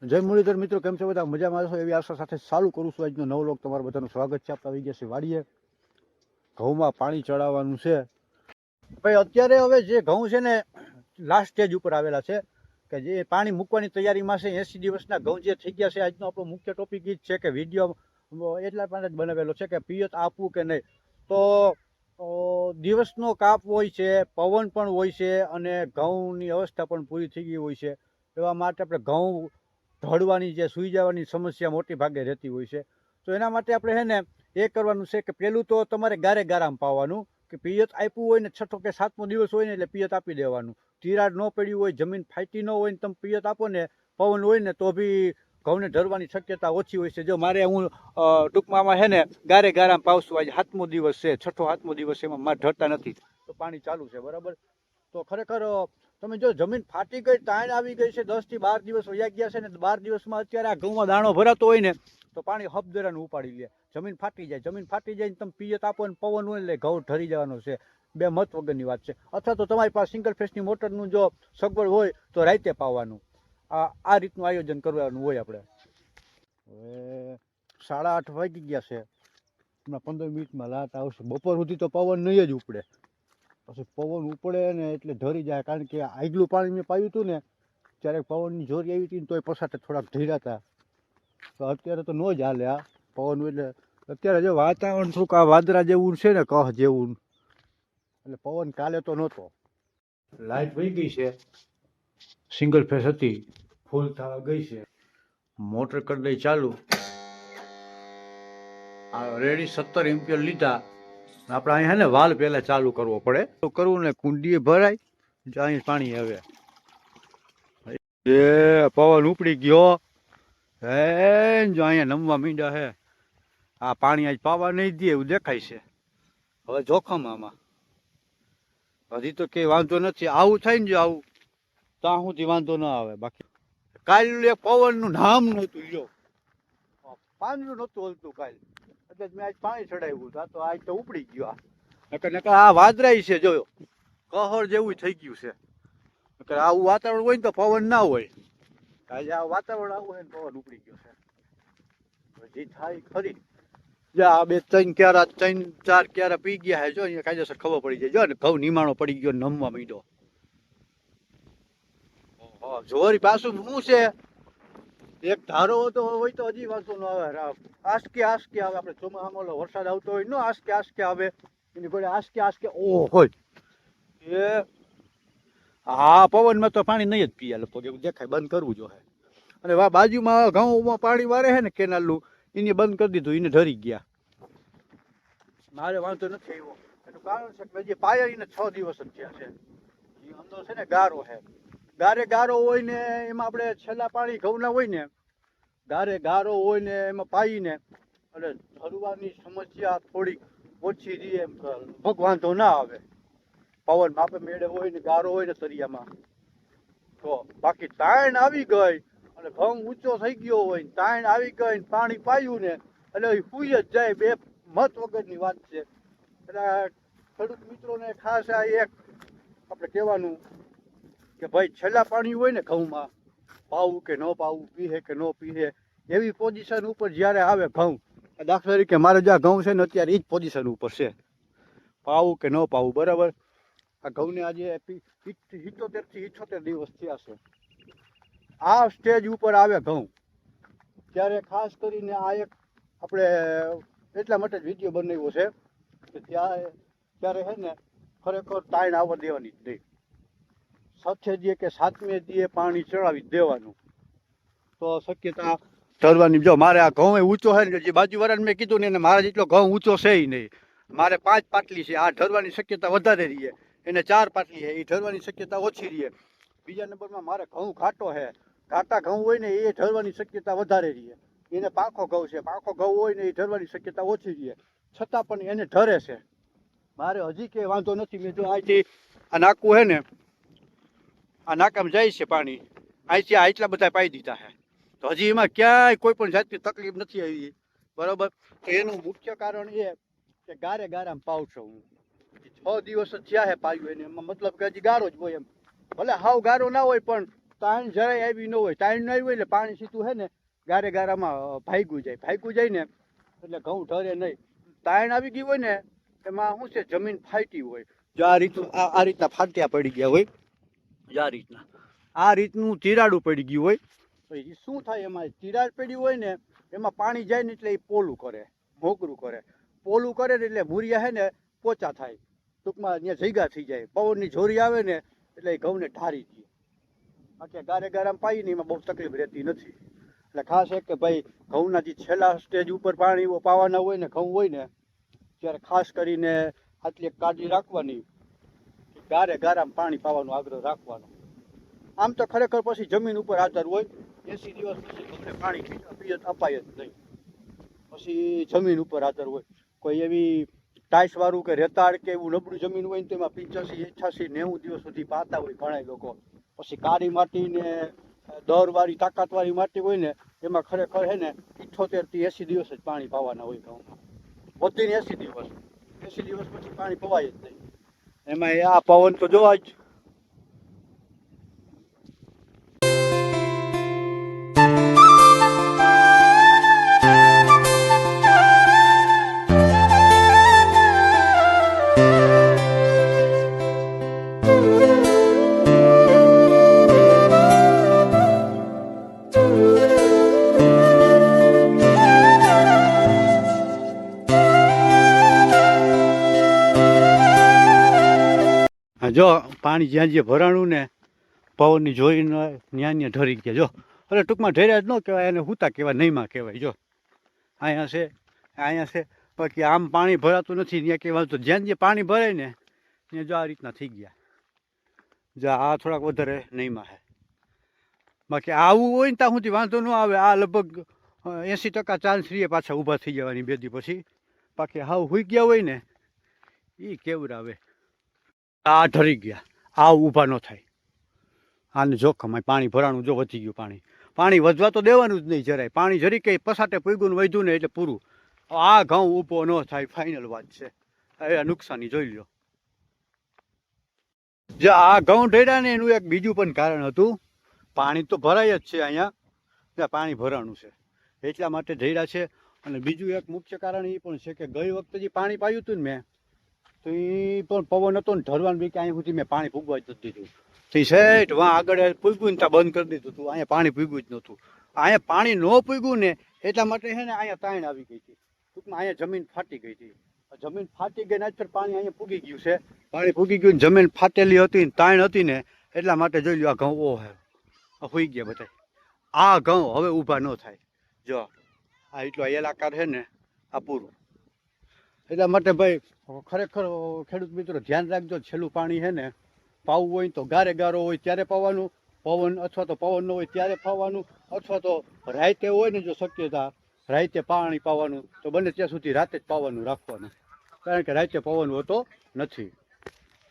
જય મુરલીધર મિત્રો, કેમ છો બધા? મજામાં છો એવી આશા સાથે ચાલુ કરું છું આજનો નવો લોક. તમારું બધાનું સ્વાગત છે. આપણે આવી ગયા છે વાડીએ, ઘઉંમાં પાણી ચડાવવાનું છે ભાઈ. અત્યારે હવે જે ઘઉં છે ને લાસ્ટ સ્ટેજ ઉપર આવેલા છે કે જે પાણી મૂકવાની તૈયારીમાં છે. 80 દિવસના ઘઉં જે થઈ ગયા છે. આજનો આપણો મુખ્ય ટોપિક એ જ છે કે વિડીયો એટલા માટે જ બનાવેલો છે કે પિયત આપવું કે નહીં. તો દિવસનો કાપ હોય છે, પવન પણ હોય છે અને ઘઉંની અવસ્થા પણ પૂરી થઈ ગઈ હોય છે. એવા માટે આપણે ઘઉં ઢળવાની જે સૂઈ જવાની સમસ્યા મોટી ભાગે રહેતી હોય છે. તો એના માટે આપણે છે ને એ કરવાનું છે કે પહેલું તો તમારે ગારે ગારામાં પાવાનું કે પિયત આપ્યું હોય ને 6ઠો કે 7મો દિવસ હોય ને એટલે પિયત આપી દેવાનું. તિરાડ ન પડ્યું હોય, જમીન ફાટી ન હોય ને તમે પિયત આપો ને, પવન હોય ને તો બી ઘઉંને ઢળવાની શક્યતા ઓછી હોય છે. જો મારે હું ટૂંકમાં છે ને ગારે ગારામાં પાવશું. આજે 7મો દિવસ છે, 6ઠો 7મો દિવસ, એમાં મારે ઢળતા નથી તો પાણી ચાલુ છે, બરાબર. તો ખરેખર તમે જો જમીન ફાટી ગઈ, તાણ આવી ગઈ છે, 10 થી 12 દિવસ વયા ગયા છે ને 12 દિવસમાં અત્યારે આ ઘઉંમાં દાણો ભરાતો હોય ને તો પાણી હબદરાનું ઉપાડી લે. જમીન ફાટી જાય, જમીન ફાટી જાય ને તમે પિયત આપો ને પવન હોય એટલે ઘઉં ઠરી જવાનો છે. બે મત વગરની વાત છે. અથવા તો તમારી પાસે સિંગલ ફેસની મોટરનું જો સગવડ હોય તો રાતે પાવાનું. આ રીતનું આયોજન કરવાનું હોય આપણે. હવે 8:30 વાગી ગયા છે. હમણાં 15 મિનિટમાં લાટ આવશે. બપોર સુધી તો પવન નહીં જ ઉપડે. પછી પવન ઉપડે ને એટલે ઢરી જાય. કારણ કે આગલું પાણી મેં પાયું હતું ને ત્યારે પવનની જોરી આવી હતી ને તોય પસાટે થોડાક ઢીરા હતા. તો અત્યારે તો ન જ હાલે આ પવન. એટલે અત્યારે જો વાતાવરણ થોડુંક આ વાદળા જેવું છે ને, કહ જેવું, એટલે પવન કાલે તો નહોતો. લાઈટ વહી ગઈ છે. સિંગલ ફેસ હતી, ફૂલ થવા ગઈ છે. મોટર કરી દઈ ચાલુ. આ રેડી 17 એમ્પિયર લીધા. આપણે અહીંયા ને વાલ પહેલા ચાલુ કરવો પડે તો કરવું ને કુંડીએ ભરાય. અહીં પાણી હવે એ પવન ઉપડી ગયો હે. જો અહીંયા નમવા મીંડા હે. આ પાણી આજ પાવા નહીં દે એવું દેખાય છે. હવે જોખમ આમાં. હજી તો કઈ વાંધો નથી. આવું થાય ને જો આવું ત્યાં સુધી વાંધો ન આવે. બાકી કાલે પવનનું નામ નહોતું લ્યો, પાંદડું નહોતું હલતું કાલ. એટલે મેં આજ પાણી ચડાવ્યું. તો આજ તો ઉપડી ગયો. નકર આ વાદરાય છે જોયો, કહર જેવું થઈ ગયું છે. આવું વાતાવરણ હોય ને તો પવન ના હોય. આજે આ વાતાવરણ આવું હોય ને પવન ઉપડી ગયો છે. હજી થાય ખરી. આ બે 3 ક્યારા 3 4 ક્યારા પી ગયા છે. જો અહીંયા કાયદેસર ખબર પડી જાય. જો ને ઘઉં નિમાણો પડી ગયો, નમવા માંડ્યો. જોરી પાછું શું છે, એક ધારો તો હોય તો હજી વાંધો ન આવે. આસકે આસકે આવે. આપણે ચોમાસામાં ઓલો વરસાદ આવતો હોય ને આસકે આસકે આવે, એની ઘોડે આસકે આસકે ઓ હોય એ. હા, પવનમાં તો પાણી નહીં જ પીએ લગભગ, એવું દેખાય. બંધ કરવું જોઈએ. અને બાજુમાં ઘઉંમાં પાણી વારે છે ને કેનાલનું, એને બંધ કરી દીધું. એને ઢરી ગયા. મારે વાંધો નથી આવ્યો. એનું કારણ છે કે જે પાયા એને 6 દિવસ જ થયા છે. એ અંદર છે ને ગારો છે. ગારે ગારો હોય ને એમાં આપણે છેલ્લા પાણી ઘઉંના હોય ને, ગારે ગારો હોય ને એમાં પાઈને એટલે ઢરવાની સમસ્યા થોડીક ઓછી રહે. એમ વાંધો ના આવે. પવન માપે મેળે હોય ને ગારો હોય ને તરિયામાં તો. બાકી તાણ આવી ગઈ અને ઘઉં ઊંચો થઈ ગયો હોય, તાણ આવી ગઈ, પાણી પાયું ને એટલે સુઈ જ જાય. બે મત વગરની વાત છે. એટલે ખેડૂત મિત્રોને ખાસ આ એક આપણે કહેવાનું કે ભાઈ છેલ્લા પાણી હોય ને ઘઉંમાં, પાવું કે ન પાવું, પીહે કે ન પીહે, એવી પોઝિશન ઉપર જ્યારે આવે ઘઉં. દાખલા તરીકે મારે જ્યાં ઘઉં છે ને અત્યારે એ જ પોઝિશન ઉપર છે, પાવું કે ન પાવું, બરાબર. આ ઘઉંને આજે 77 થી 78 દિવસ થયા છે. આ સ્ટેજ ઉપર આવે ઘઉં ત્યારે ખાસ કરીને આ એક આપણે એટલા માટે જ વિડીયો બનાવ્યો છે કે ત્યારે છે ને ખરેખર તાણ આવવા દેવાની જ નહીં. 6 દીએ કે 7મે દીએ પાણી ચડાવી દેવાનું તો શક્યતા ઢળવાની. જો મારે આ ઘઉં ઊંચો છે ને, જે બાજુવાળાને મેં કીધું ને એને મારા જેટલો ઘઉં ઊંચો છે નહીં. મારે 5 પાટલી છે. આ ઢળવાની શક્યતા વધારે રહીએ. એને 4 પાટલી છે, એ ઢળવાની શક્યતા ઓછી રહીએ. બીજા નંબરમાં મારે ઘઉં ઘાટો છે. ઘાટા ઘઉં હોય ને એ ઢળવાની શક્યતા વધારે રહીએ. એને પાંખો ઘઉં છે. પાંખો ઘઉં હોય ને એ ઢળવાની શક્યતા ઓછી રહીએ. છતાં પણ એને ઢરે છે. મારે હજી કે વાંધો નથી. મેં જો અહીંથી આ નાકું છે ને, આ નાકામાં જાય છે પાણી. અહીંથી આટલા બધા પાઈ દીધા છે. તો હજી એમાં ક્યાંય કોઈ પણ જાતની તકલીફ નથી આવી, બરાબર. તો એનું મુખ્ય કારણ એ કે ગારે ગારામાં પાવ છું હું. 6 દિવસ જ થયા છે પાયું એને. એમાં મતલબ કે હજી ગારો જ હોય એમ. ભલે હાવ ગારો ના હોય પણ તાણ જરાય આવી ન હોય, તાણ ન આવી હોય એટલે પાણી સીધું છે ને ગારે ગારામાં ભાગ્યું જાય ને એટલે ઘઉં ઢરે નહીં. તાણ આવી ગઈ હોય ને એમાં શું છે, જમીન ફાટી હોય. જો આ રીતના ફાટ્યા પડી ગયા હોય, જો આ રીતનું તિરાડું પડી ગયું હોય તો એ શું થાય, એમાં તિરાડ પડી હોય ને એમાં પાણી જાય ને એટલે એ પોલું કરે, મોકરું કરે. પોલું કરે ને એટલે ભૂરિયા છે ને પોચા થાય, ટૂંકમાં ત્યાં જગ્યા થઈ જાય. પવનની જોરી આવે ને એટલે એ ઘઉંને ઢારી દે. બાકી ગારે ગારામાં પાઈ ને એમાં બહુ તકલીફ રહેતી નથી. એટલે ખાસ એક કે ભાઈ ઘઉંના જે છેલ્લા સ્ટેજ ઉપર પાણી પાવાના હોય ને ઘઉં હોય ને ત્યારે ખાસ કરીને આટલી કાળજી રાખવાની, ગારે ગારામાં પાણી પાવાનો આગ્રહ રાખવાનો. આમ તો ખરેખર પછી જમીન ઉપર આધાર હોય, 80 દિવસ પછી ઘઉંને પાણી પિયત અપાય જ નહીં. પછી જમીન ઉપર આધાર હોય. કોઈ એવી ટાઈસ વાળું કે રેતાળ કે એવું નબળું જમીન હોય ને તેમાં 85, 88, 90 દિવસ સુધી પાતા હોય ઘણા લોકો. પછી કાળી માટી ને દરવાળી તાકાતવાળી માટી હોય ને એમાં ખરેખર છે ને 78 થી 80 દિવસ જ પાણી પાવાના હોય ઘઉંમાં. વધીને 80 દિવસ પછી પાણી પવાય જ નહીં. એમાં આ પવન તો જોવા જ. જો પાણી જ્યાં જ્યાં ભરાણું ને પવનની જોઈને ત્યાં ઢરી ગયા. જો એટલે ટૂંકમાં ઢેર્યા જ ન કહેવાય, એને હુતા કહેવાય, નહીંમાં કહેવાય. જો અહીંયા છે બાકી આમ પાણી ભરાતું નથી ત્યાં કહેવાય. તો જ્યાં જ્યાં પાણી ભરાય ને ત્યાં જો આ રીતના થઈ ગયા. જો આ થોડાક વધારે નહીંમાં છે. બાકી આવું હોય ને ત્યાં સુધી વાંધો ન આવે. આ લગભગ 80% ચાન્સ રહીએ પાછા ઊભા થઈ જવાની બે દી પછી. બાકી હાવ હુઈ ગયા હોય ને એ કેવરાવે. આ ઢરી ગયા, આ ઊભા ન થાય. આને જોખમ પાણી ભરાણું જો વધી ગયું. પાણી વધવા તો દેવાનું જ નહીં જરાય. પાણી જરી કંઈ પસાટે પૂગ્યું ને વધ્યું ને એટલે પૂરું. આ ઘઉં ઊભો ન થાય, ફાઇનલ વાત છે. એ નુકસાની જોઈ લો. જે આ ઘઉં ઢેર્યા ને એનું એક બીજું પણ કારણ હતું. પાણી તો ભરાય જ છે અહીંયા, ત્યાં પાણી ભરાણું છે એટલા માટે ઢેર્યા છે. અને બીજું એક મુખ્ય કારણ એ પણ છે કે ગઈ વખતે જે પાણી પાયું હતું ને મેં, તો એ પણ પવન હતો ને ઢરવાનું બી કે અહીંયા સુધી મેં પાણી પૂગવા જ નથી દીધું. તો એ સેઠ વાં આગળ પૂગ્યું ને ત્યાં બંધ કરી દીધું હતું. અહીંયા પાણી પૂગ્યું જ નહોતું. અહીંયા પાણી ન પૂગ્યું ને એટલા માટે છે ને અહીંયા તાણ આવી ગઈ હતી. ટૂંકમાં અહીંયા જમીન ફાટી ગઈ હતી. જમીન ફાટી ગઈ ને આજ પાણી અહીંયા પૂગી ગયું છે. પાણી પૂગી ગયું ને જમીન ફાટેલી હતી ને તાણ હતી ને એટલા માટે જોઈ લો આ ઘઉં ઓહે હોઈ ગયા બધા. આ ઘઉં હવે ઊભા ન થાય. જો આ એટલો એલાકાર છે ને આ પૂરું. એટલા માટે ભાઈ ખરેખર ખેડૂત મિત્રો ધ્યાન રાખજો. છેલ્લું પાણી છે ને પાવું હોય તો ગારે ગારો હોય ત્યારે પાવાનું, પવન અથવા તો પવન ન હોય ત્યારે પાવાનું, અથવા તો રાતે હોય ને જો શક્યતા રાતે પાણી પાવાનું તો બને ત્યાં સુધી રાતે જ પાવાનું રાખવાનું. કારણ કે રાતે પવન હોતો નથી.